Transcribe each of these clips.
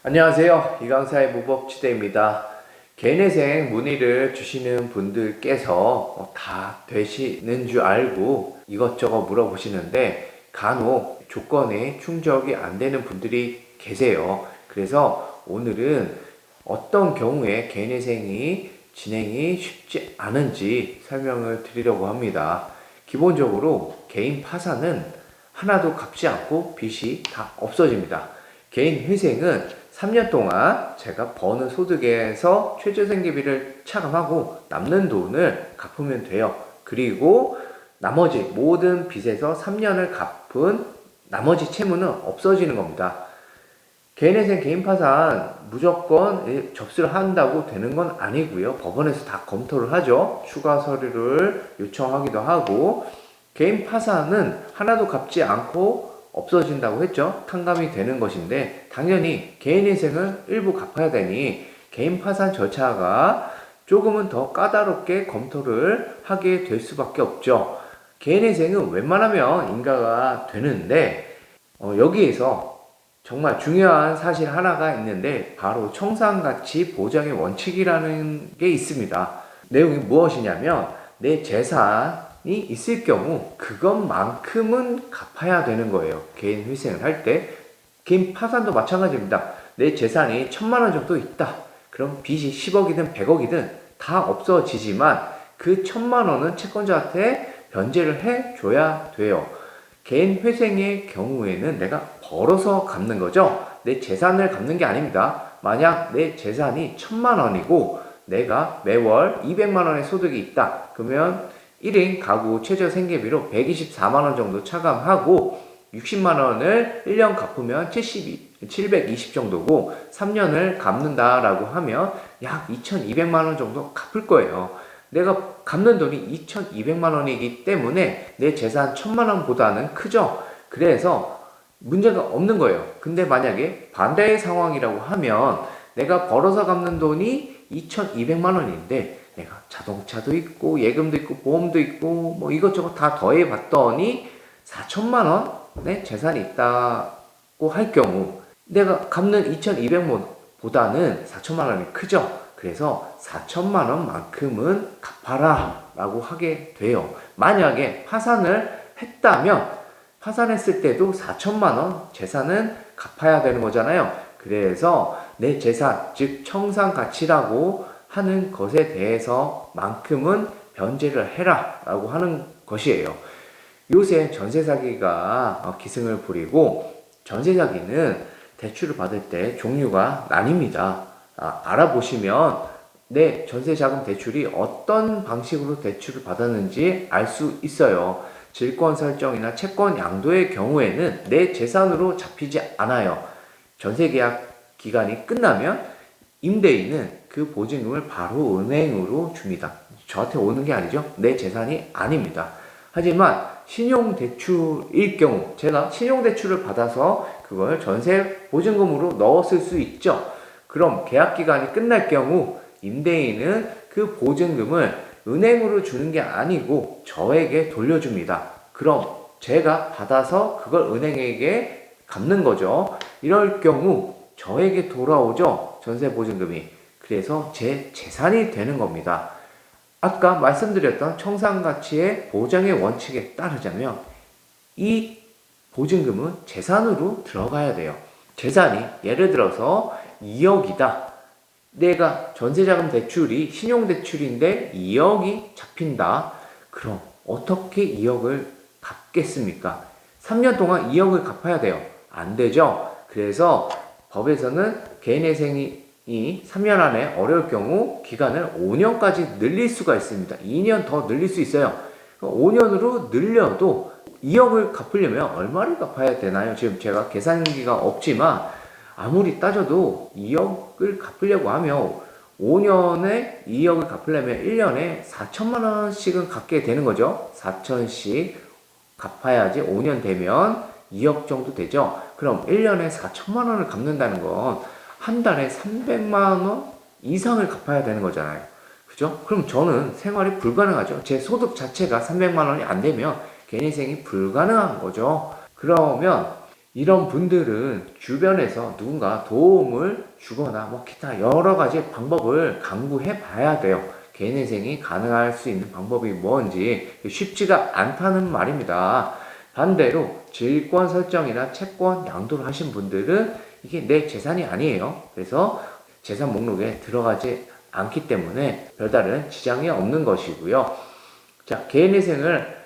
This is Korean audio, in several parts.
안녕하세요. 이강사의 무법지대입니다. 개인회생 문의를 주시는 분들께서 다 되시는 줄 알고 이것저것 물어보시는데 간혹 조건에 충족이 안 되는 분들이 계세요. 그래서 오늘은 어떤 경우에 개인회생이 진행이 쉽지 않은지 설명을 드리려고 합니다. 기본적으로 개인 파산은 하나도 갚지 않고 빚이 다 없어집니다. 개인 회생은 3년 동안 제가 버는 소득에서 최저생계비를 차감하고 남는 돈을 갚으면 돼요. 그리고 나머지 모든 빚에서 3년을 갚은 나머지 채무는 없어지는 겁니다. 개인회생 개인파산 무조건 접수를 한다고 되는 건 아니고요. 법원에서 다 검토를 하죠. 추가 서류를 요청하기도 하고, 개인파산은 하나도 갚지 않고 없어진다고 했죠. 탕감이 되는 것인데 당연히 개인회생은 일부 갚아야 되니 개인파산 절차가 조금은 더 까다롭게 검토를 하게 될 수밖에 없죠. 개인회생은 웬만하면 인가가 되는데 여기에서 정말 중요한 사실 하나가 있는데 바로 청산가치 보장의 원칙이라는 게 있습니다. 내용이 무엇이냐면 내 재산이 있을 경우 그것만큼은 갚아야 되는 거예요. 개인 회생을 할 때. 개인 파산도 마찬가지입니다. 내 재산이 1,000만 원 정도 있다. 그럼 빚이 10억이든 100억이든 다 없어지지만 그 1,000만 원은 채권자한테 변제를 해줘야 돼요. 개인 회생의 경우에는 내가 벌어서 갚는 거죠. 내 재산을 갚는 게 아닙니다. 만약 내 재산이 1,000만 원이고 내가 매월 200만 원의 소득이 있다. 그러면 1인 가구 최저생계비로 124만 원 정도 차감하고 60만 원을 1년 갚으면 720 정도고 3년을 갚는다라고 하면 약 2,200만 원 정도 갚을 거예요. 내가 갚는 돈이 2,200만 원이기 때문에 내 재산 1,000만 원보다는 크죠. 그래서 문제가 없는 거예요. 근데 만약에 반대의 상황이라고 하면 내가 벌어서 갚는 돈이 2,200만 원인데 내가 자동차도 있고 예금도 있고 보험도 있고 뭐 이것저것 다 더해 봤더니 4,000만 원의 재산이 있다고 할 경우 내가 갚는 2,200만 원보다는 4,000만 원이 크죠. 그래서 4,000만 원만큼은 갚아라 라고 하게 돼요. 만약에 파산을 했다면 파산했을 때도 4,000만 원 재산은 갚아야 되는 거잖아요. 그래서 내 재산, 즉 청산가치라고 하는 것에 대해서 만큼은 변제를 해라 라고 하는 것이에요. 요새 전세 사기가 기승을 부리고 전세 사기는 대출을 받을 때 종류가 나뉩니다. 알아보시면 내 전세자금 대출이 어떤 방식으로 대출을 받았는지 알 수 있어요. 질권 설정이나 채권 양도의 경우에는 내 재산으로 잡히지 않아요. 전세계약 기간이 끝나면 임대인은 그 보증금을 바로 은행으로 줍니다. 저한테 오는 게 아니죠. 내 재산이 아닙니다. 하지만 신용대출일 경우 제가 신용대출을 받아서 그걸 전세 보증금으로 넣었을 수 있죠. 그럼 계약기간이 끝날 경우 임대인은 그 보증금을 은행으로 주는 게 아니고 저에게 돌려줍니다. 그럼 제가 받아서 그걸 은행에게 갚는 거죠. 이럴 경우 저에게 돌아오죠. 전세 보증금이. 그래서 제 재산이 되는 겁니다. 아까 말씀드렸던 청산가치의 보장의 원칙에 따르자면 이 보증금은 재산으로 들어가야 돼요. 재산이 예를 들어서 2억이다. 내가 전세자금 대출이 신용대출인데 2억이 잡힌다. 그럼 어떻게 2억을 갚겠습니까? 3년 동안 2억을 갚아야 돼요. 안 되죠? 그래서 법에서는 개인회생이 3년 안에 어려울 경우 기간을 5년까지 늘릴 수가 있습니다. 2년 더 늘릴 수 있어요. 5년으로 늘려도 2억을 갚으려면 얼마를 갚아야 되나요? 지금 제가 계산기가 없지만 아무리 따져도 2억을 갚으려고 하면 5년에 2억을 갚으려면 1년에 4천만 원씩은 갚게 되는 거죠. 4천씩 갚아야지 5년 되면 2억 정도 되죠. 그럼 1년에 4천만 원을 갚는다는 건 한 달에 300만 원 이상을 갚아야 되는 거잖아요. 그죠? 그럼 저는 생활이 불가능하죠. 제 소득 자체가 300만 원이 안 되면 개인회생이 불가능한 거죠. 그러면 이런 분들은 주변에서 누군가 도움을 주거나 뭐 기타 여러 가지 방법을 강구해 봐야 돼요. 개인회생이 가능할 수 있는 방법이 뭔지 쉽지가 않다는 말입니다. 반대로 질권 설정이나 채권 양도를 하신 분들은 이게 내 재산이 아니에요. 그래서 재산 목록에 들어가지 않기 때문에 별다른 지장이 없는 것이고요. 자, 개인회생을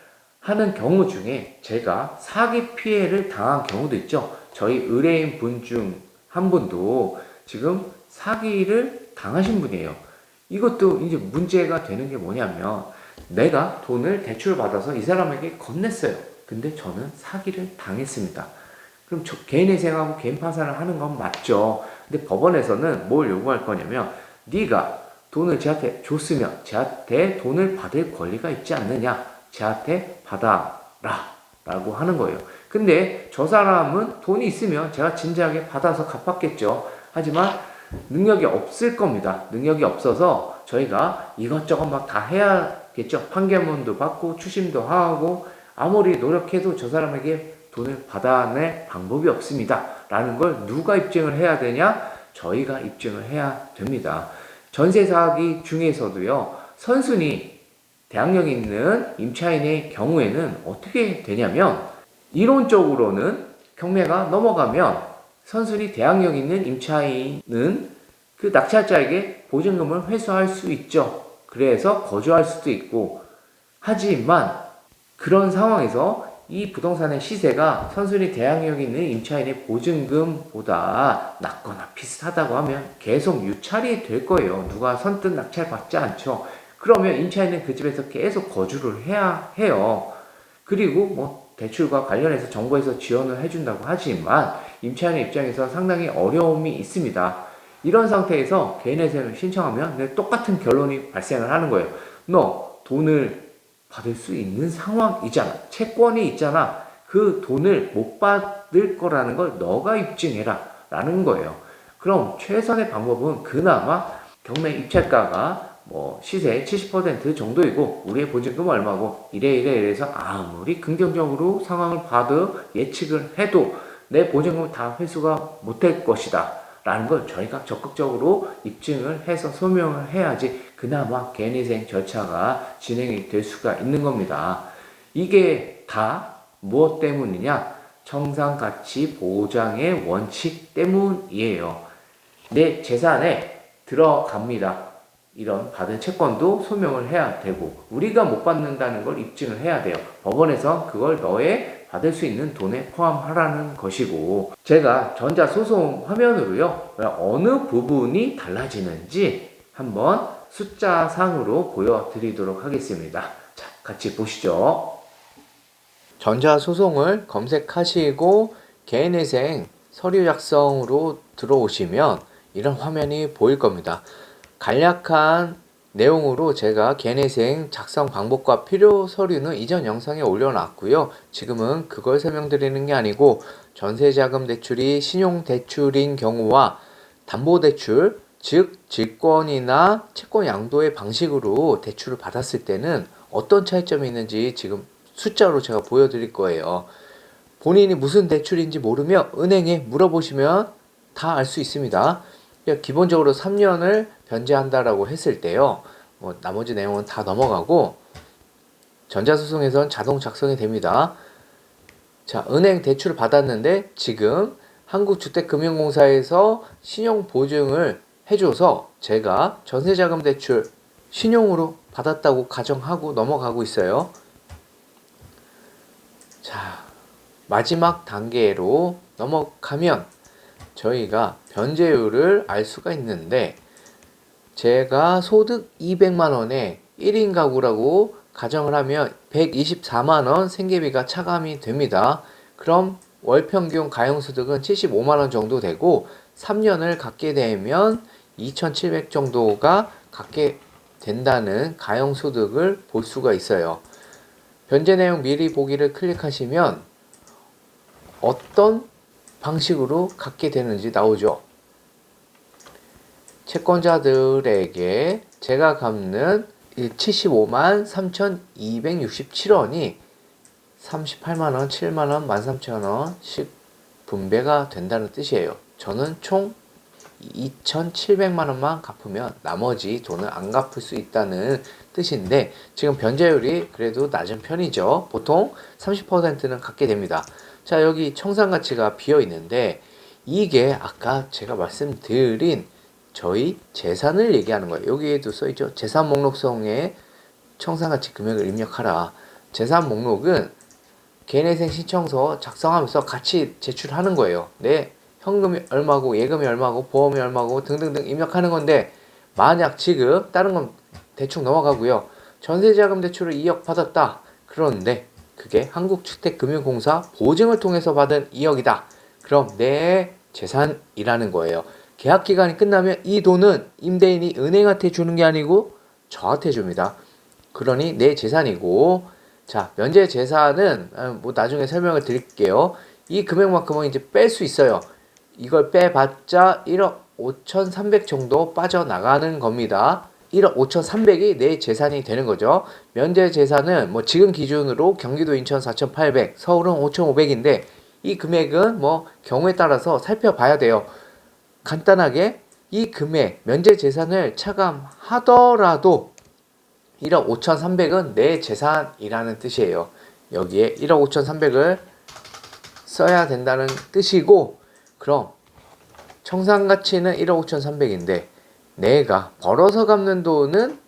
하는 경우 중에 제가 사기 피해를 당한 경우도 있죠. 저희 의뢰인 분 중 한 분도 지금 사기를 당하신 분이에요. 이것도 이제 문제가 되는 게 뭐냐면 내가 돈을 대출 받아서 이 사람에게 건넸어요. 근데 저는 사기를 당했습니다. 그럼 개인회생하고 개인 파산을 하는 건 맞죠. 근데 법원에서는 뭘 요구할 거냐면 네가 돈을 쟤한테 줬으면 쟤한테 돈을 받을 권리가 있지 않느냐. 쟤한테 받아라 라고 하는 거예요. 근데 저 사람은 돈이 있으면 제가 진지하게 받아서 갚았겠죠. 하지만 능력이 없을 겁니다. 능력이 없어서 저희가 이것저것 막 다 해야겠죠. 판결문도 받고 추심도 하고 아무리 노력해도 저 사람에게 돈을 받아낼 방법이 없습니다. 라는 걸 누가 입증을 해야 되냐? 저희가 입증을 해야 됩니다. 전세 사기 중에서도요. 선순위 대항력 있는 임차인의 경우에는 어떻게 되냐면 이론적으로는 경매가 넘어가면 선순위 대항력 있는 임차인은 그 낙찰자에게 보증금을 회수할 수 있죠. 그래서 거주할 수도 있고 하지만 그런 상황에서 이 부동산의 시세가 선순위 대항력 있는 임차인의 보증금보다 낮거나 비슷하다고 하면 계속 유찰이 될 거예요. 누가 선뜻 낙찰 받지 않죠. 그러면 임차인은 그 집에서 계속 거주를 해야 해요. 그리고 뭐 대출과 관련해서 정부에서 지원을 해준다고 하지만 임차인의 입장에서 상당히 어려움이 있습니다. 이런 상태에서 개인회생을 신청하면 똑같은 결론이 발생을 하는 거예요. 너 돈을 받을 수 있는 상황이잖아. 채권이 있잖아. 그 돈을 못 받을 거라는 걸 너가 입증해라 라는 거예요. 그럼 최선의 방법은 그나마 경매 입찰가가 뭐 시세 70% 정도이고 우리의 보증금은 얼마고 이래서 아무리 긍정적으로 상황을 봐도 예측을 해도 내 보증금은 다 회수가 못될 것이다 라는 걸 저희가 적극적으로 입증을 해서 소명을 해야지 그나마 개인회생 절차가 진행이 될 수가 있는 겁니다. 이게 다 무엇 때문이냐? 청산가치 보장의 원칙 때문이에요. 내 재산에 들어갑니다. 이런 받은 채권도 소명을 해야 되고 우리가 못 받는다는 걸 입증을 해야 돼요. 법원에서 그걸 너의 받을 수 있는 돈에 포함하라는 것이고 제가 전자소송 화면으로요 어느 부분이 달라지는지 한번 숫자상으로 보여드리도록 하겠습니다. 자, 같이 보시죠. 전자소송을 검색하시고 개인회생 서류 작성으로 들어오시면 이런 화면이 보일 겁니다. 간략한 내용으로 제가 개인회생 작성 방법과 필요 서류는 이전 영상에 올려놨고요. 지금은 그걸 설명드리는 게 아니고 전세자금 대출이 신용대출인 경우와 담보대출, 즉 질권이나 채권 양도의 방식으로 대출을 받았을 때는 어떤 차이점이 있는지 지금 숫자로 제가 보여드릴 거예요. 본인이 무슨 대출인지 모르면 은행에 물어보시면 다 알 수 있습니다. 기본적으로 3년을 변제한다라고 했을 때요. 뭐 나머지 내용은 다 넘어가고 전자소송에선 자동 작성이 됩니다. 자, 은행 대출을 받았는데 지금 한국주택금융공사에서 신용보증을 해줘서 제가 전세자금 대출 신용으로 받았다고 가정하고 넘어가고 있어요. 자, 마지막 단계로 넘어가면 저희가 변제율을 알 수가 있는데 제가 소득 200만원에 1인 가구라고 가정을 하면 124만원 생계비가 차감이 됩니다. 그럼 월평균 가용소득은 75만원 정도 되고 3년을 갖게 되면 2,700 정도가 갖게 된다는 가용소득을 볼 수가 있어요. 변제 내용 미리 보기를 클릭하시면 어떤 방식으로 갖게 되는지 나오죠. 채권자들에게 제가 갚는 75만 3,267원이 38만원, 7만원, 13,000원씩 분배가 된다는 뜻이에요. 저는 총 2,700만 원만 갚으면 나머지 돈을 안 갚을 수 있다는 뜻인데, 지금 변제율이 그래도 낮은 편이죠. 보통 30%는 갚게 됩니다. 자, 여기 청산가치가 비어 있는데, 이게 아까 제가 말씀드린 저희 재산을 얘기하는 거예요. 여기에도 써있죠. 재산 목록성에 청산가치 금액을 입력하라. 재산 목록은 개인회생 신청서 작성하면서 같이 제출하는 거예요. 내 현금이 얼마고, 예금이 얼마고, 보험이 얼마고 등등등 입력하는 건데, 만약 지금 다른 건 대충 넘어가고요. 전세자금 대출을 2억 받았다. 그런데 그게 한국주택금융공사 보증을 통해서 받은 2억이다. 그럼 내 재산이라는 거예요. 계약 기간이 끝나면 이 돈은 임대인이 은행한테 주는 게 아니고 저한테 줍니다. 그러니 내 재산이고, 자, 면제 재산은 뭐 나중에 설명을 드릴게요. 이 금액만큼은 이제 뺄 수 있어요. 이걸 빼봤자 1억 5,300 정도 빠져나가는 겁니다. 1억 5,300이 내 재산이 되는 거죠. 면제 재산은 뭐 지금 기준으로 경기도 인천 4,800, 서울은 5,500인데 이 금액은 뭐 경우에 따라서 살펴봐야 돼요. 간단하게 이 금액, 면제 재산을 차감하더라도 1억 5,300은 내 재산이라는 뜻이에요. 여기에 1억 5,300을 써야 된다는 뜻이고, 그럼 청산가치는 1억 5,300인데 내가 벌어서 갚는 돈은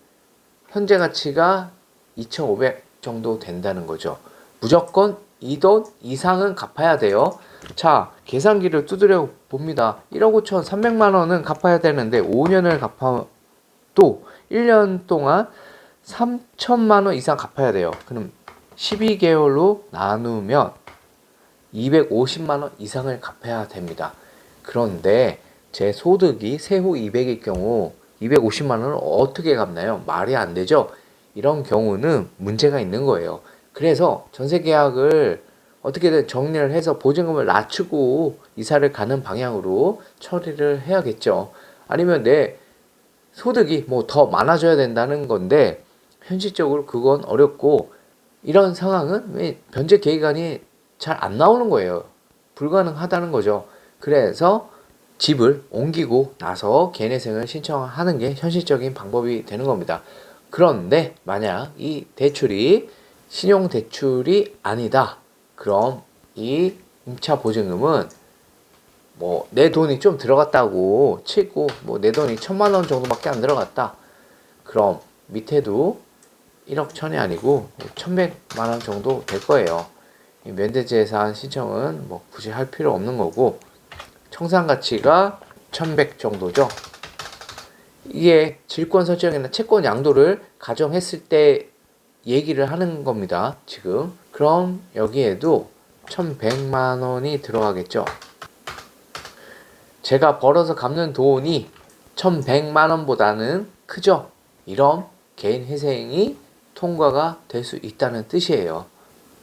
현재 가치가 2,500 정도 된다는 거죠. 무조건 이 돈 이상은 갚아야 돼요. 자, 계산기를 두드려 봅니다. 1억 5,300만 원은 갚아야 되는데 5년을 갚아도 1년 동안 3천만 원 이상 갚아야 돼요. 그럼 12개월로 나누면 250만 원 이상을 갚아야 됩니다. 그런데 제 소득이 세후 200일 경우 250만 원을 어떻게 갚나요? 말이 안 되죠? 이런 경우는 문제가 있는 거예요. 그래서 전세 계약을 어떻게든 정리를 해서 보증금을 낮추고 이사를 가는 방향으로 처리를 해야겠죠. 아니면 내 소득이 뭐 더 많아져야 된다는 건데 현실적으로 그건 어렵고, 이런 상황은 왜 변제 계획안이 잘 안 나오는 거예요. 불가능하다는 거죠. 그래서 집을 옮기고 나서 개인회생을 신청하는 게 현실적인 방법이 되는 겁니다. 그런데 만약 이 대출이 신용대출이 아니다. 그럼 이 임차 보증금은 뭐 내 돈이 좀 들어갔다고 치고, 뭐 내 돈이 1,000만 원 정도밖에 안 들어갔다. 그럼 밑에도 1억 1천이 아니고 1,100만 원 정도 될 거예요. 이 면제재산 신청은 뭐 굳이 할 필요 없는 거고, 청산가치가 1,100 정도죠. 이게 질권 설정이나 채권 양도를 가정했을 때 얘기를 하는 겁니다. 지금. 그럼 여기에도 1,100만 원이 들어가겠죠. 제가 벌어서 갚는 돈이 1,100만 원보다는 크죠. 이런 개인 회생이 통과가 될 수 있다는 뜻이에요.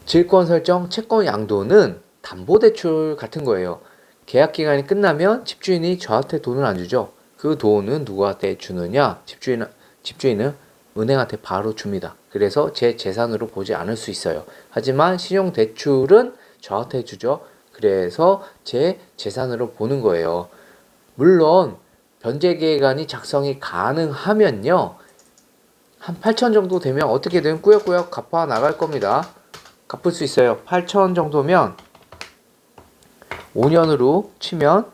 질권 설정, 채권 양도는 담보대출 같은 거예요. 계약 기간이 끝나면 집주인이 저한테 돈을 안 주죠. 그 돈은 누구한테 주느냐? 집주인은 은행한테 바로 줍니다. 그래서 제 재산으로 보지 않을 수 있어요. 하지만 신용대출은 저한테 주죠. 그래서 제 재산으로 보는 거예요. 물론 변제계획안이 작성이 가능하면요, 한 8천 정도 되면 어떻게든 꾸역꾸역 갚아 나갈 겁니다. 갚을 수 있어요. 8천 정도면 5년으로 치면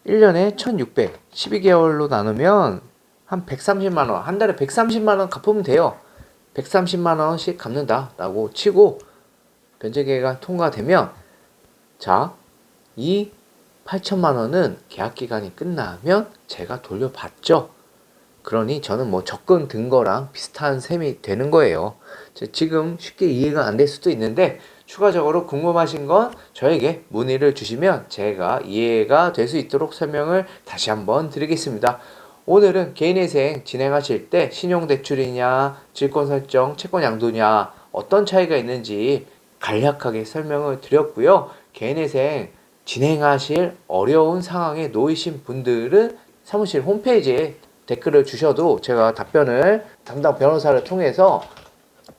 1년에 1,600, 12개월로 나누면 한 130만 원, 한 달에 130만 원 갚으면 돼요. 130만 원씩 갚는다 라고 치고 변제계획안 통과되면, 자, 이 8천만 원은 계약 기간이 끝나면 제가 돌려받죠. 그러니 저는 뭐 적금 든 거랑 비슷한 셈이 되는 거예요. 지금 쉽게 이해가 안 될 수도 있는데, 추가적으로 궁금하신 건 저에게 문의를 주시면 제가 이해가 될 수 있도록 설명을 다시 한번 드리겠습니다. 오늘은 개인회생 진행하실 때 신용대출이냐, 질권설정, 채권양도냐, 어떤 차이가 있는지 간략하게 설명을 드렸고요. 개인회생 진행하실 어려운 상황에 놓이신 분들은 사무실 홈페이지에 댓글을 주셔도 제가 답변을 담당 변호사를 통해서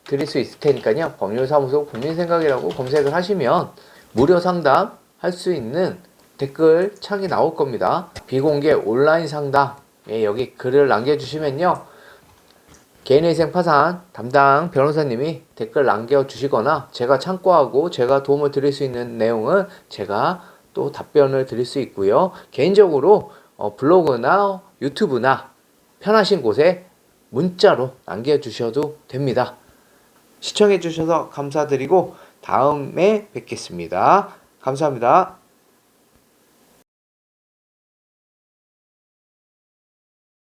드릴 수 있을 테니까요. 법률사무소 국민생각이라고 검색을 하시면 무료 상담 할 수 있는 댓글 창이 나올 겁니다. 비공개 온라인 상담, 여기 글을 남겨주시면요, 개인회생 파산 담당 변호사님이 댓글 남겨주시거나 제가 참고하고 제가 도움을 드릴 수 있는 내용은 제가 또 답변을 드릴 수 있고요. 개인적으로 블로그나 유튜브나 편하신 곳에 문자로 남겨주셔도 됩니다. 시청해주셔서 감사드리고 다음에 뵙겠습니다. 감사합니다.